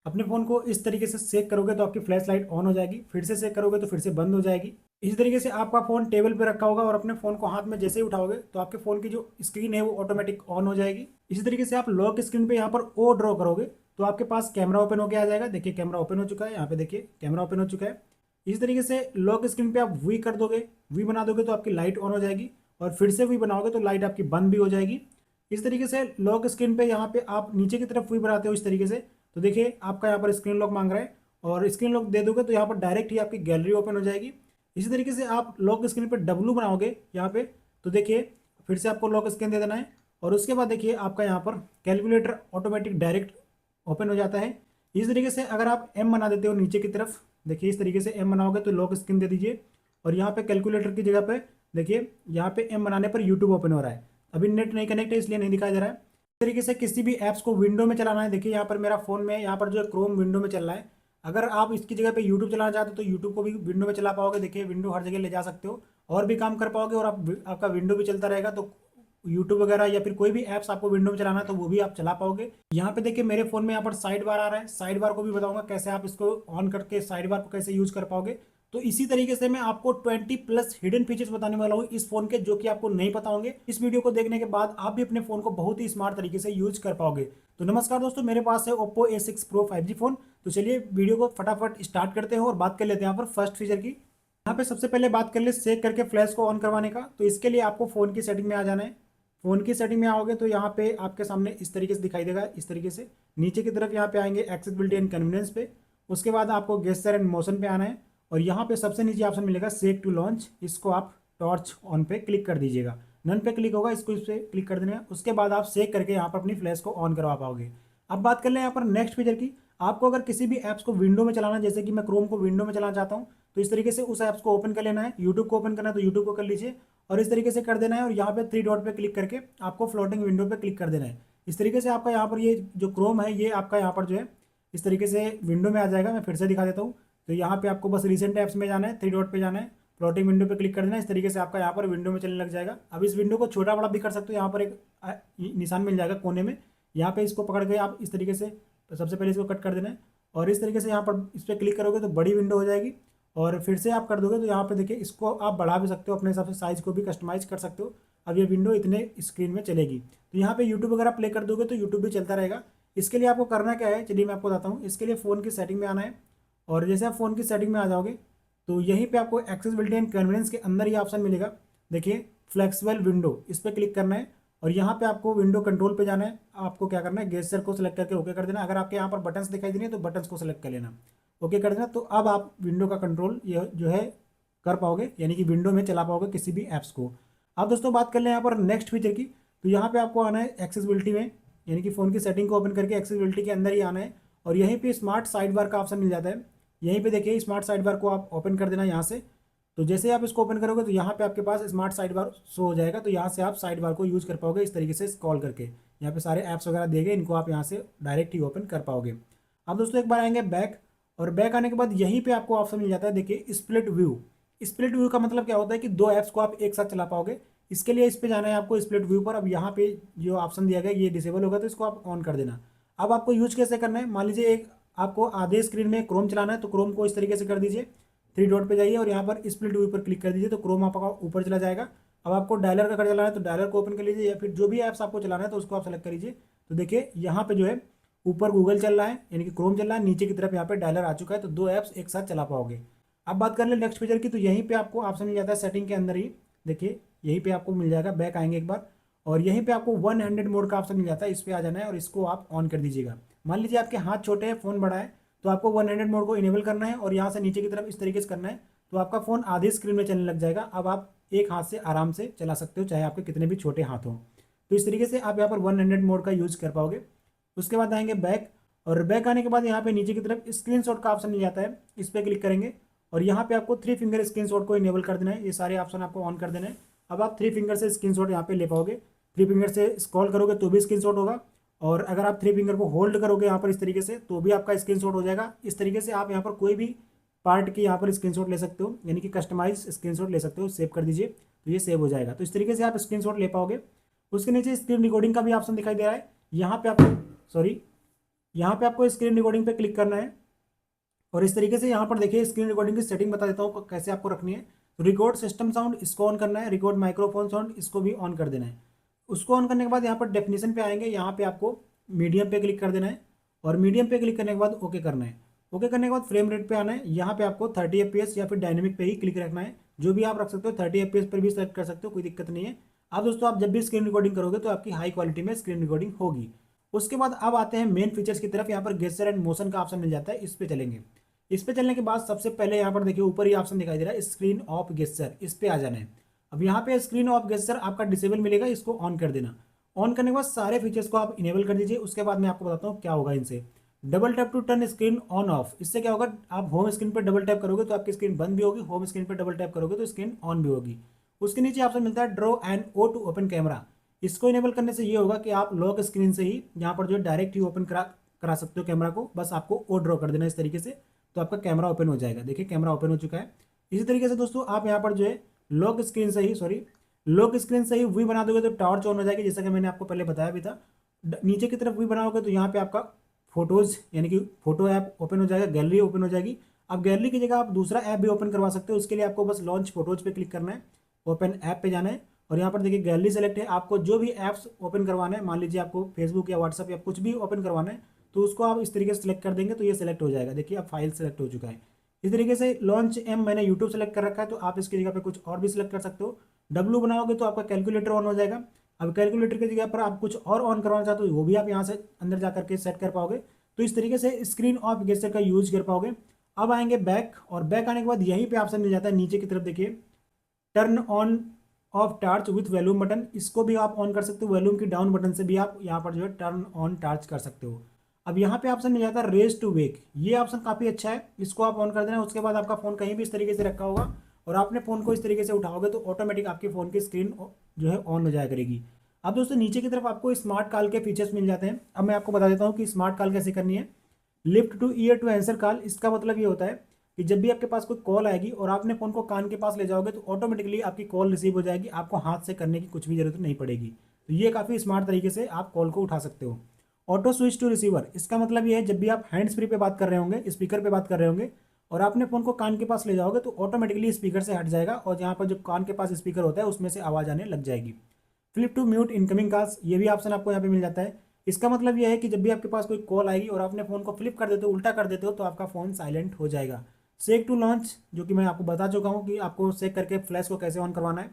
अपने फ़ोन को इस तरीके से सेक करोगे तो आपकी फ्लैश लाइट ऑन हो जाएगी, फिर से सेक करोगे तो फिर से बंद हो जाएगी। इसी तरीके से आपका फ़ोन टेबल पे रखा होगा और अपने फ़ोन को हाथ में जैसे ही उठाओगे तो आपके फ़ोन की जो स्क्रीन है वो ऑटोमेटिक ऑन हो जाएगी। इसी तरीके से आप लॉक स्क्रीन पे यहाँ पर ओ ड्रॉ करोगे तो आपके पास कैमरा ओपन होकर आ जाएगा। देखिए कैमरा ओपन हो चुका है, यहाँ पे देखिए कैमरा ओपन हो चुका है। इसी तरीके से लॉक स्क्रीन पे आप वी कर दोगे, वी बना दोगे तो आपकी लाइट ऑन हो जाएगी और फिर से वी बनाओगे तो लाइट आपकी बंद भी हो जाएगी। इस तरीके से लॉक स्क्रीन पे यहाँ पे आप नीचे की तरफ वी बनाते हो इस तरीके से, तो देखिए आपका यहाँ पर स्क्रीन लॉक मांग रहा है और स्क्रीन लॉक दे दोगे तो यहाँ पर डायरेक्ट ही आपकी गैलरी ओपन हो जाएगी। इसी तरीके से आप लॉक स्क्रीन पे डब्लू बनाओगे यहाँ पे, तो देखिए फिर से आपको लॉक स्क्रीन दे देना है और उसके बाद देखिए आपका यहाँ पर कैलकुलेटर ऑटोमेटिक डायरेक्ट ओपन हो जाता है। इस तरीके से अगर आप एम बना देते हो नीचे की तरफ, देखिए इस तरीके से एम बनाओगे तो लॉक स्क्रीन दे दीजिए और यहाँ पे कैलकुलेटर की जगह पे देखिए यहाँ पे एम बनाने पर यूट्यूब ओपन हो रहा है। अभी नेट नहीं कनेक्ट है इसलिए नहीं दिखाई दे रहा है। इस तरीके से किसी भी ऐप्स को विंडो में चलाना है, देखिए यहाँ पर मेरा फोन में यहाँ पर जो है क्रोम विंडो में चल रहा है। अगर आप इसकी जगह पे यूट्यूब चलाना चाहते हो तो यूट्यूब को भी विंडो में चला पाओगे। देखिए विंडो हर जगह ले जा सकते हो और भी काम कर पाओगे और आपका विंडो भी चलता रहेगा, तो यूट्यूब वगैरह या फिर कोई भी ऐप्स आपको विंडो में चलाना है तो वो भी आप चला पाओगे। यहाँ पे देखिए मेरे फोन में यहाँ पर साइड बार आ रहा है, साइड बार को भी बताऊंगा कैसे आप इसको ऑन करके साइड बार को कैसे यूज कर पाओगे। तो इसी तरीके से मैं आपको 20+ हिडन फीचर्स बताने वाला हूँ इस फोन के, जो कि आपको नहीं पता होंगे। इस वीडियो को देखने के बाद आप भी अपने फोन को बहुत ही स्मार्ट तरीके से यूज कर पाओगे। तो नमस्कार दोस्तों, मेरे पास है Oppo A6 Pro 5G phone. तो चलिए वीडियो को फटाफट स्टार्ट करते हैं और बात कर लेते हैं यहाँ पर फर्स्ट फीचर की। यहाँ पे सबसे पहले बात कर ले सेक करके फ्लैश को ऑन करवाने का। तो इसके लिए आपको फोन की सेटिंग में आ जाना है। फोन की सेटिंग में आओगे तो यहाँ पे आपके सामने इस तरीके से दिखाई देगा, इस तरीके से नीचे की तरफ यहाँ पे आएंगे एक्सेसिबिलिटी एंड कन्वीनियंस पे। उसके बाद आपको गेस्चर एंड मोशन पे आना है और यहाँ पे सबसे नीचे ऑप्शन मिलेगा सेक टू लॉन्च, इसको आप टॉर्च ऑन पे क्लिक कर दीजिएगा। नन पे क्लिक होगा, इसको इस पर क्लिक कर देना है। उसके बाद आप सेक करके यहाँ पर अपनी फ्लैश को ऑन करवा पाओगे। अब बात कर लें यहाँ पर नेक्स्ट फीचर की। आपको अगर किसी भी ऐप्स को विंडो में चलाना, जैसे कि मैं क्रोम को विंडो में चलाना चाहता हूँ, तो इस तरीके से उस ऐप्स को ओपन कर लेना है। यूट्यूब को ओपन करना है तो यूट्यूब को कर लीजिए और इस तरीके से कर देना है और यहाँ पे 3 डॉट पे क्लिक करके आपको फ्लोटिंग विंडो पे क्लिक कर देना है। इस तरीके से आपका यहाँ पर ये जो क्रोम है ये आपका यहाँ पर जो है इस तरीके से विंडो में आ जाएगा। मैं फिर से दिखा देता हूँ। तो यहाँ पे आपको बस रिसेंट ऐप्स में जाना है, 3 डॉट पे जाना है, फ्लोटिंग विंडो पे क्लिक कर देना है। इस तरीके से आपका यहाँ पर विंडो में चलने लग जाएगा। अब इस विंडो को छोटा बड़ा भी कर सकते हो, यहाँ पर एक निशान मिल जाएगा कोने में, यहाँ पे इसको पकड़ के आप इस तरीके से सबसे पहले इसको कट कर देना है और इस तरीके से यहाँ पर इस पर क्लिक करोगे तो बड़ी विंडो हो जाएगी और फिर से आप कर दोगे तो यहाँ पे देखिए इसको आप बढ़ा भी सकते हो, अपने हिसाब से साइज को भी कस्टमाइज कर सकते हो। अब ये विंडो इतने स्क्रीन में चलेगी। तो यहाँ पे यूट्यूब वगैरह प्ले कर दोगे तो यूट्यूब भी चलता रहेगा। इसके लिए आपको करना क्या है, चलिए मैं आपको बताता हूँ। इसके लिए फ़ोन की सेटिंग में आना है और जैसे आप फ़ोन की सेटिंग में आ जाओगे तो यहीं पे आपको एक्सेसिबिलिटी एंड कन्वीनियंस के अंदर ये ऑप्शन मिलेगा, देखिए फ्लेक्सिबल विंडो, इस पर क्लिक करना है और यहाँ पे आपको विंडो कंट्रोल पे जाना है। आपको क्या करना है, गेस्चर को सिलेक्ट करके ओके कर देना। अगर आपके यहाँ पर बटन्स दिखाई दे रही है तो बटन्स को सिलेक्ट कर लेना, ओके कर देना। तो अब आप विंडो का कंट्रोल ये जो है कर पाओगे, यानी कि विंडो में चला पाओगे किसी भी ऐप्स को। अब दोस्तों बात कर लें यहाँ पर नेक्स्ट फीचर की। तो यहाँ पे आपको आना है एक्सेसिबिलिटी में, यानी कि फ़ोन की सेटिंग को ओपन करके एक्सेसिबिलिटी के अंदर ही आना है और यहीं पे स्मार्ट साइड बार का ऑप्शन मिल जाता है। यहीं पे देखिए स्मार्ट साइड बार को आप ओपन कर देना यहाँ से। तो जैसे ही आप इसको ओपन करोगे तो यहाँ पे आपके पास स्मार्ट साइड बार शो हो जाएगा। तो यहाँ से आप साइड बार को यूज कर पाओगे इस तरीके से स्क्रॉल करके। यहाँ पे सारे ऐप्स वगैरह दिए गए, इनको आप यहाँ से डायरेक्ट ही ओपन कर पाओगे। अब दोस्तों एक बार आएंगे बैक और बैक आने के बाद यहीं पे आपको ऑप्शन मिल जाता है, देखिए स्प्लिट व्यू। स्प्लिट व्यू का मतलब क्या होता है कि 2 ऐप्स को आप एक साथ चला पाओगे। इसके लिए इस पे जाना है आपको स्प्लिट व्यू पर। अब यहाँ पे जो ऑप्शन दिया गया ये डिसेबल होगा तो इसको आप ऑन कर देना। अब आपको यूज कैसे करना है, मान लीजिए एक आपको आधे स्क्रीन में क्रोम चलाना है तो क्रोम को इस तरीके से कर दीजिए, 3 डॉट पे जाइए और यहाँ पर स्प्लिट व्यू पर क्लिक कर दीजिए तो क्रोम आपका ऊपर चला जाएगा। अब आपको डायलर का चलाना है तो डायलर को ओपन कर लीजिए या फिर जो भी ऐप्स आपको चलाना है तो उसको आप सेलेक्ट कर लीजिए। तो देखिए यहाँ पे जो है ऊपर गूगल चल रहा है, यानी कि क्रोम चल रहा है, नीचे की तरफ यहाँ पे डायलर आ चुका है। तो 2 ऐप्स एक साथ चला पाओगे। अब बात कर ले नेक्स्ट फीचर की। तो यहीं पे आपको ऑप्शन मिल जाता है सेटिंग के अंदर ही, देखिए यहीं पे आपको मिल जाएगा। बैक आएंगे एक बार और यहीं पे आपको 1 हैंडेड मोड का ऑप्शन मिल जाता है, इस पर आ जाना है और इसको आप ऑन कर दीजिएगा। मान लीजिए आपके हाथ छोटे हैं, फ़ोन बड़ा है, तो आपको 1 हैंडेड मोड को इनेबल करना है और यहाँ से नीचे की तरफ इस तरीके से करना है तो आपका फ़ोन आधी स्क्रीन में चलने लग जाएगा। अब आप एक हाथ से आराम से चला सकते हो, चाहे आपके कितने भी छोटे हाथ हों। तो इस तरीके से आप यहाँ पर 1 हैंडेड मोड का यूज़ कर पाओगे। उसके बाद आएंगे बैक और बैक आने के बाद यहाँ पे नीचे की तरफ स्क्रीनशॉट का ऑप्शन मिल जाता है, इस पर क्लिक करेंगे और यहाँ पे आपको 3 फिंगर स्क्रीनशॉट को इनेबल कर देना है। ये सारे ऑप्शन आपको ऑन कर देना है। अब आप 3 फिंगर से स्क्रीनशॉट यहाँ पे ले पाओगे। 3 फिंगर से स्क्रॉल करोगे तो भी स्क्रीनशॉट होगा और अगर आप 3 फिंगर को होल्ड करोगे यहाँ पर इस तरीके से तो भी आपका स्क्रीनशॉट हो जाएगा। इस तरीके से आप यहाँ पर कोई भी पार्ट की यहाँ पर स्क्रीनशॉट ले सकते हो, यानी कि कस्टमाइज स्क्रीनशॉट ले सकते हो। सेव कर दीजिए तो ये सेव हो जाएगा। तो इस तरीके से आप स्क्रीनशॉट ले पाओगे। उसके नीचे स्क्रीन रिकॉर्डिंग का भी ऑप्शन दिखाई दे रहा है। यहाँ पे आपको यहाँ पे आपको स्क्रीन रिकॉर्डिंग पे क्लिक करना है और इस तरीके से यहाँ पर देखिए स्क्रीन रिकॉर्डिंग की सेटिंग बता देता हूँ कैसे आपको रखनी है। तो रिकॉर्ड सिस्टम साउंड इसको ऑन करना है, रिकॉर्ड माइक्रोफोन साउंड इसको भी ऑन कर देना है। उसको ऑन करने के बाद यहाँ पर डेफिनेशन पे आएंगे, यहाँ पे आपको मीडियम पे क्लिक कर देना है और मीडियम पे क्लिक करने के बाद ओके करना है। ओके करने के बाद फ्रेम रेट पे आना है, यहाँ पे आपको 30 FPS या फिर डायनेमिक पे ही क्लिक रखना है, जो भी आप रख सकते हो। 30 FPS पर भी सेलेक्ट कर सकते हो, कोई दिक्कत नहीं है। अब दोस्तों आप जब भी स्क्रीन रिकॉर्डिंग करोगे तो आपकी हाई क्वालिटी में स्क्रीन रिकॉर्डिंग होगी। उसके बाद अब आते हैं मेन फीचर्स की तरफ। यहाँ पर गेस्चर एंड मोशन का ऑप्शन मिल जाता है, इस पे चलेंगे। इस पे चलने के बाद सबसे पहले यहाँ पर देखिए ऊपर ही ऑप्शन दिखाई दे रहा है स्क्रीन ऑफ गेस्चर, इस पे आ जाना है। अब यहाँ पे स्क्रीन ऑफ गेस्चर आपका डिसेबल मिलेगा, इसको ऑन कर देना। ऑन करने के बाद सारे फीचर्स को आप इनेबल कर दीजिए। उसके बाद मैं आपको बताता हूँ क्या होगा इनसे। Double tap to turn screen on off, इससे क्या होगा, आप होम स्क्रीन पर डबल टैप करोगे तो आपकी स्क्रीन बंद भी होगी, होम स्क्रीन पर डबल टैप करोगे तो स्क्रीन ऑन भी होगी। उसके नीचे ऑप्शन मिलता है draw and O to open camera. इसको इनेबल करने से ये होगा कि आप लॉक स्क्रीन से ही यहाँ पर जो है डायरेक्ट ही ओपन करा सकते हो कैमरा को, बस आपको ओ ड्रॉ कर देना इस तरीके से, तो आपका कैमरा ओपन हो जाएगा। देखिए कैमरा ओपन हो चुका है। इसी तरीके से दोस्तों आप यहाँ पर जो है लॉक स्क्रीन से ही वी बना दोगे तो टॉर्च ऑन हो जाएगी, जैसा कि मैंने आपको पहले बताया भी था। नीचे की तरफ वी बनाओगे तो यहाँ पे आपका फोटोज यानी कि फोटो ऐप ओपन हो जाएगा, गैलरी ओपन हो जाएगी। अब गैलरी की जगह आप दूसरा ऐप भी ओपन करवा सकते हो। उसके लिए आपको बस लॉन्च फोटोज पे क्लिक करना है, ओपन ऐप पे जाना है और यहाँ पर देखिए गैलरी सेलेक्ट है। आपको जो भी ऐप्स ओपन करवाना है, मान लीजिए आपको फेसबुक या व्हाट्सअप या कुछ भी ओपन करवाना है, तो उसको आप इस तरीके से सिलेक्ट कर देंगे तो ये सिलेक्ट हो जाएगा। देखिए अब फाइल सेलेक्ट हो चुका है। इस तरीके से लॉन्च एम मैंने यूट्यूब सेलेक्ट कर रखा है, तो आप इसकी जगह पे कुछ और भी सिलेक्ट कर सकते हो। डब्लू बनाओगे तो आपका कैलकुलेटर ऑन हो जाएगा। अब कैलकुलेटर की जगह पर आप कुछ और ऑन करवाना चाहते हो वो भी आप यहाँ से अंदर जा करके सेट कर पाओगे। तो इस तरीके से स्क्रीन ऑफ गेस्चर का यूज कर पाओगे। अब आएंगे बैक, और बैक आने के बाद यहीं पे ऑप्शन मिल जाता है नीचे की तरफ देखिए turn on off torch with volume button, इसको भी आप ऑन कर सकते हो। वॉल्यूम की डाउन बटन से भी आप यहाँ पर जो है टर्न ऑन टार्च कर सकते हो। अब यहाँ पे ऑप्शन मिल जाता है रेज टू वेक, ये ऑप्शन काफ़ी अच्छा है, इसको आप ऑन कर देना। उसके बाद आपका फ़ोन कहीं भी इस तरीके से रखा होगा और आपने फ़ोन को इस तरीके से उठाओगे तो ऑटोमेटिक आपके फ़ोन की स्क्रीन जो है ऑन हो जाया करेगी। अब दोस्तों नीचे की तरफ आपको स्मार्ट कॉल के फीचर्स मिल जाते हैं। अब मैं आपको बता देता हूँ कि स्मार्ट कॉल कैसे करनी है। Lift to ear to answer call, इसका मतलब ये होता है कि जब भी आपके पास कोई कॉल आएगी और आपने फ़ोन को कान के पास ले जाओगे तो ऑटोमेटिकली आपकी कॉल रिसीव हो जाएगी, आपको हाथ से करने की कुछ भी जरूरत नहीं पड़ेगी। तो ये काफ़ी स्मार्ट तरीके से आप कॉल को उठा सकते हो। ऑटो स्विच टू रिसीवर, इसका मतलब ये है जब भी आप हैंड्स फ्री पे बात कर रहे होंगे, स्पीकर पे बात कर रहे होंगे और आपने फ़ोन को कान के पास ले जाओगे तो ऑटोमेटिकली स्पीकर से हट जाएगा और यहाँ पर जो कान के पास स्पीकर होता है उसमें से आवाज़ आने लग जाएगी। Flip to mute incoming calls, ये भी ऑप्शन आपको यहाँ पे मिल जाता है। इसका मतलब यह है कि जब भी आपके पास कोई कॉल आएगी और आपने फ़ोन को फ्लिप कर देते हो, उल्टा कर देते हो, तो आपका फ़ोन साइलेंट हो जाएगा। सेक टू लॉन्च, जो कि मैं आपको बता चुका हूँ कि आपको सेक करके फ्लैश को कैसे ऑन करवाना है।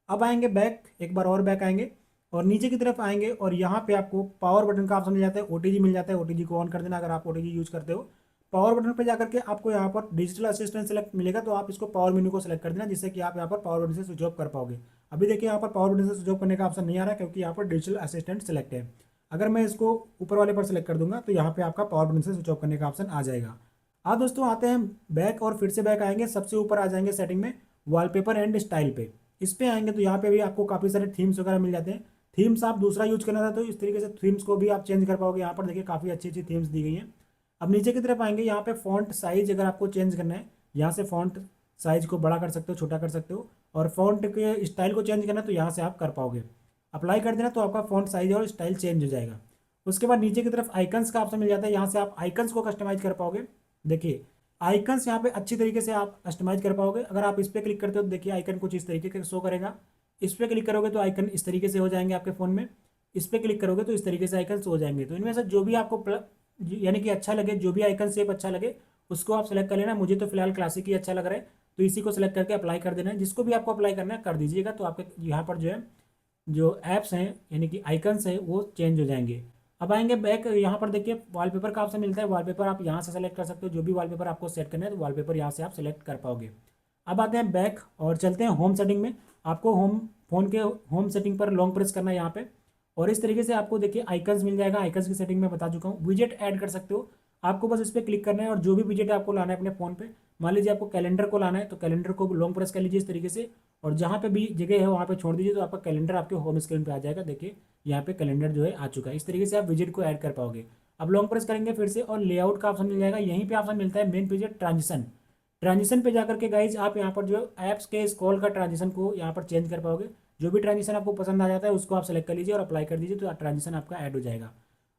अब आएंगे बैक, एक बार और बैक आएंगे और नीचे की तरफ आएंगे और यहाँ पे आपको पावर बटन का ऑप्शन मिल जाता है, ओटीजी मिल जाता है। ओटीजी को ऑन कर देना अगर आप ओटीजी यूज करते हो। पावर बटन पे जाकर के आपको यहाँ पर डिजिटल असिस्टेंट सेलेक्ट मिलेगा, तो आप इसको पावर मेन्यू को सेलेक्ट कर देना, जिससे कि आप यहाँ पर पावर बटन से स्विच ऑफ कर पाओगे। अभी देखिए यहाँ पर पावर बटन से स्विच ऑफ करने का ऑप्शन नहीं आ रहा क्योंकि यहाँ पर डिजिटल असिस्टेंट सेलेक्ट है। अगर मैं इसको ऊपर वाले पर सेलेक्ट कर दूंगा तो यहाँ पे आपका पावर बटन से स्विच ऑफ करने का ऑप्शन आ जाएगा। हाँ दोस्तों आते हैं बैक और फिर से बैक आएंगे, सबसे ऊपर आ जाएंगे सेटिंग में वॉलपेपर एंड स्टाइल पे। इस पे आएंगे तो यहाँ पे भी आपको काफ़ी सारे थीम्स वगैरह मिल जाते हैं। थीम्स आप दूसरा यूज करना था तो इस तरीके से थीम्स को भी आप चेंज कर पाओगे। यहाँ पर देखिए काफ़ी अच्छी अच्छी थीम्स दी गई हैं। अब नीचे की तरफ आएंगे, यहाँ पे फॉन्ट साइज अगर आपको चेंज करना है, यहाँ से फॉन्ट साइज को बड़ा कर सकते हो, छोटा कर सकते हो, और फॉन्ट के स्टाइल को चेंज करना है तो यहाँ से आप कर पाओगे। अप्लाई कर देना तो आपका फॉन्ट साइज और स्टाइल चेंज हो जाएगा। उसके बाद नीचे की तरफ आइकन्स का ऑप्शन मिल जाता है, यहाँ से आप आइकन्स को कस्टमाइज कर पाओगे। देखिए आइकन्स यहाँ पे अच्छी तरीके से आप कस्टमाइज कर पाओगे। अगर आप इस पर क्लिक करते हो तो देखिए आइकन कुछ इस तरीके का शो करेगा। इस पर क्लिक करोगे तो आइकन इस तरीके से हो जाएंगे आपके फ़ोन में। इस पर क्लिक करोगे तो इस तरीके से आइकन हो जाएंगे। तो इनमें से जो भी आपको यानी कि अच्छा लगे, जो भी आइकन शेप अच्छा लगे उसको आप सेलेक्ट कर लेना। मुझे तो फिलहाल क्लासिक ही अच्छा लग रहा है तो इसी को सेलेक्ट करके अप्लाई कर देना है। जिसको भी आपको अप्लाई करना है कर दीजिएगा, तो आपके यहाँ पर जो है जो ऐप्स हैं यानी कि आइकन्स हैं वो चेंज हो जाएंगे। अब आएंगे बैक, यहाँ पर देखिए वॉलपेपर का ऑप्शन मिलता है। वॉलपेपर आप यहाँ से सेलेक्ट कर सकते हो, जो भी वॉलपेपर आपको सेट करना है तो वॉलपेपर यहाँ से आप सेलेक्ट कर पाओगे। अब आते हैं बैक और चलते हैं होम सेटिंग में। आपको फ़ोन के होम सेटिंग पर लॉन्ग प्रेस करना है यहाँ पे और इस तरीके से आपको देखिए आइकन्स मिल जाएगा। आइकन्स की सेटिंग में बता चुका हूँ। विजेट ऐड कर सकते हो, आपको बस इस पर क्लिक करना है और जो भी विजेट आपको लाना है अपने फ़ोन पे, मान लीजिए आपको कैलेंडर को लाना है तो कैलेंडर को लॉन्ग प्रेस कर लीजिए इस तरीके से और जहाँ पे भी जगह है वहाँ पे छोड़ दीजिए तो आपका कैलेंडर आपके होम स्क्रीन पे आ जाएगा। देखिए यहाँ पे कैलेंडर जो है आ चुका है। इस तरीके से आप विजेट को ऐड कर पाओगे। अब लॉन्ग प्रेस करेंगे फिर से और लेआउट का ऑप्शन मिल जाएगा। यहीं पे ऑप्शन मिलता है मेन विजेट ट्रांजिशन। ट्रांजिशन पे जाकर के गाइज आप यहाँ पर जो ऐप्स के स्क्रॉल का ट्रांजिशन को यहाँ पर चेंज कर पाओगे। जो भी ट्रांजिशन आपको पसंद आ जाता है उसको आप सेलेक्ट कर लीजिए और अप्लाई कर दीजिए तो ट्रांजिशन आपका ऐड हो जाएगा।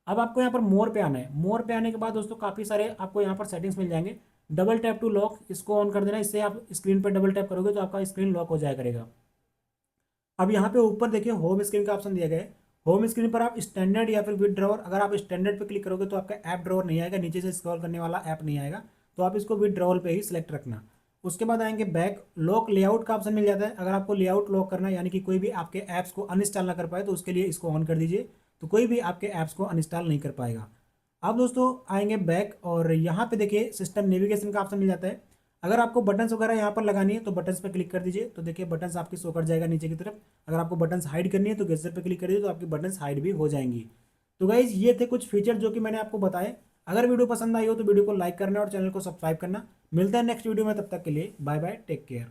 अब आपको यहाँ पर मोर पे आना है। मोर पे आने के बाद दोस्तों काफ़ी सारे आपको यहाँ पर सेटिंग्स मिल जाएंगे। डबल टैप टू लॉक, इसको ऑन कर देना। इससे आप स्क्रीन पर डबल टैप करोगे तो आपका स्क्रीन लॉक हो जाया करेगा। अब यहाँ पे ऊपर देखिए होम स्क्रीन का ऑप्शन दिया गया है। होम स्क्रीन पर आप स्टैंडर्ड या फिर विद ड्रॉवर, अगर आप स्टैंडर्ड पे क्लिक करोगे तो आपका ऐप ड्रॉवर नहीं आएगा, नीचे से स्क्रॉल करने वाला ऐप नहीं आएगा, तो आप इसको विद ड्रॉवर पे ही सिलेक्ट रखना। उसके बाद आएंगे बैक। लॉक लेआउट का ऑप्शन मिल जाता है। अगर आपको लेआउट लॉक करना है, यानी कि कोई भी आपके ऐप्स को अनइंस्टॉल ना कर पाए, तो उसके लिए इसको ऑन कर दीजिए, तो कोई भी आपके ऐप्स को अनइंस्टॉल नहीं कर पाएगा। अब दोस्तों आएंगे बैक, और यहाँ पे देखिए सिस्टम नेविगेशन का ऑप्शन मिल जाता है। अगर आपको बटन्स वगैरह यहाँ पर लगानी है तो बटन्स पे क्लिक कर दीजिए, तो देखिए बटन्स आपकी शो कर जाएगा नीचे की तरफ। अगर आपको बटन्स हाइड करनी है तो गेस्चर पे क्लिक करिए, तो आपकी बटन्स हाइड भी हो जाएंगी। तो गाइज ये थे कुछ फीचर जो कि मैंने आपको बताए। अगर वीडियो पसंद आई हो तो वीडियो को लाइक करना और चैनल को सब्सक्राइब करना। मिलता है नेक्स्ट वीडियो में, तब तक के लिए बाय बाय, टेक केयर।